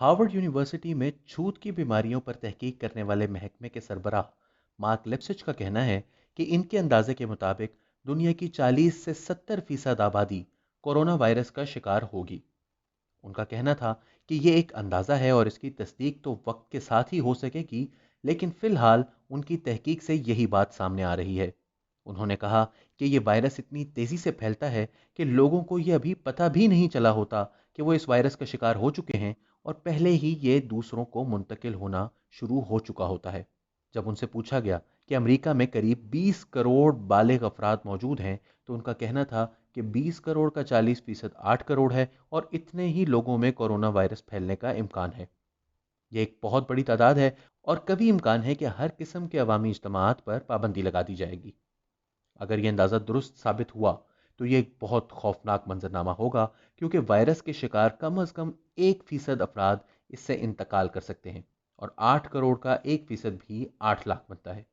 Harvard university में छूत की बीमारियों पर तहकीक करने वाले महकमे के सरबराह मार्क लिप्सिच का कहना है कि इनके अंदाजे के मुताबिक दुनिया की 40 से 70% आबादी कोरोना वायरस का शिकार होगी। उनका कहना था कि ये एक अंदाज़ा है और इसकी तस्दीक तो वक्त के साथ ही हो सकेगी, लेकिन फिलहाल उनकी तहकीक से यही बात सामने आ रही है। उन्होंने कहा कि ये वायरस इतनी तेज़ी से फैलता है कि लोगों को ये अभी पता भी नहीं चला होता कि वो इस वायरस का शिकार हो चुके हैं और पहले ही ये दूसरों को मुंतकिल होना शुरू हो चुका होता है। जब उनसे पूछा गया कि अमेरिका में करीब 20 करोड़ बालिग अफराद मौजूद हैं, तो उनका कहना था कि 20 करोड़ का 40% 8 करोड़ है और इतने ही लोगों में कोरोना वायरस फैलने का इम्कान है। यह एक बहुत बड़ी तादाद है और कभी इम्कान है कि हर किस्म के अवामी इज्तमाआत पर पाबंदी लगा दी जाएगी। अगर यह अंदाज़ा दुरुस्त साबित हुआ तो यह एक बहुत खौफनाक मंजरनामा होगा, क्योंकि वायरस के शिकार कम अज़ कम 1% अफराद इससे इंतकाल कर सकते हैं और 8 करोड़ का 1% भी 8 लाख बनता है।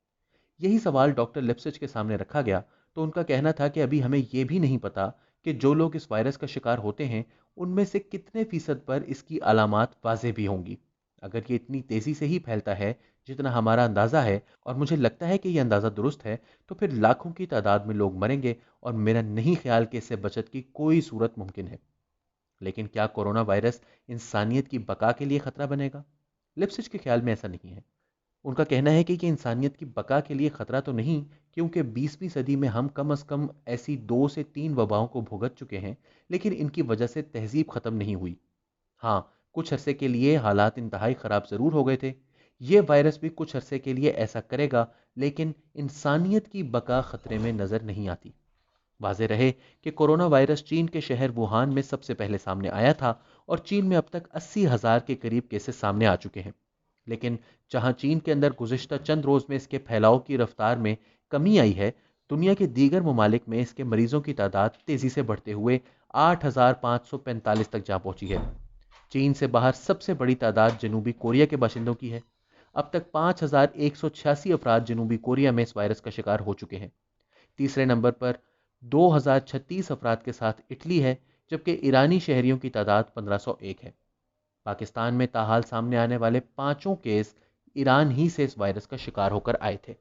यही सवाल डॉक्टर लिप्सिच के सामने रखा गया तो उनका कहना था कि अभी हमें यह भी नहीं पता कि जो लोग इस वायरस का शिकार होते हैं उनमें से कितने फीसद पर इसकी अलामात वाज़ेह भी होंगी। अगर ये इतनी तेज़ी से ही फैलता है जितना हमारा अंदाज़ा है, और मुझे लगता है कि यह अंदाज़ा दुरुस्त है, तो फिर लाखों की तादाद में लोग मरेंगे और मेरा नहीं ख्याल कि इससे बचत की कोई सूरत मुमकिन है। लेकिन क्या कोरोना वायरस इंसानियत की बका के लिए खतरा बनेगा? लिप्सिच के ख्याल में ऐसा नहीं है। उनका कहना है कि इंसानियत की बका के लिए खतरा तो नहीं, क्योंकि 20वीं सदी में हम कम अज़ कम ऐसी 2 से 3 वबाओं को भुगत चुके हैं, लेकिन इनकी वजह से तहजीब ख़त्म नहीं हुई। हाँ, कुछ अरसे के लिए हालात इंतहाई ख़राब ज़रूर हो गए थे। ये वायरस भी कुछ अरसे के लिए ऐसा करेगा, लेकिन इंसानियत की बका ख़तरे में नज़र नहीं आती। वाज़ेह रहे कि कोरोना वायरस चीन के शहर वुहान में सबसे पहले सामने आया था और चीन में अब तक 80,000 के करीब केसेस सामने आ चुके हैं। लेकिन जहां चीन के अंदर गुज़िश्ता चंद रोज़ में इसके फैलाव की रफ्तार में कमी आई है, दुनिया के दीगर ममालिक में इसके मरीजों की तादाद तेज़ी से बढ़ते हुए 8,545 तक जा पहुंची है। चीन से बाहर सबसे बड़ी तादाद जनूबी कोरिया के बाशिंदों की है। अब तक 5,186 अफराद जनूबी कोरिया में इस वायरस का शिकार हो चुके हैं। तीसरे नंबर पर 2,036 अफराद के साथ इटली है, जबकि ईरानी शहरियों की तादाद 1,501 है। पाकिस्तान में ताहाल सामने आने वाले पांचों केस ईरान ही से इस वायरस का शिकार होकर आए थे।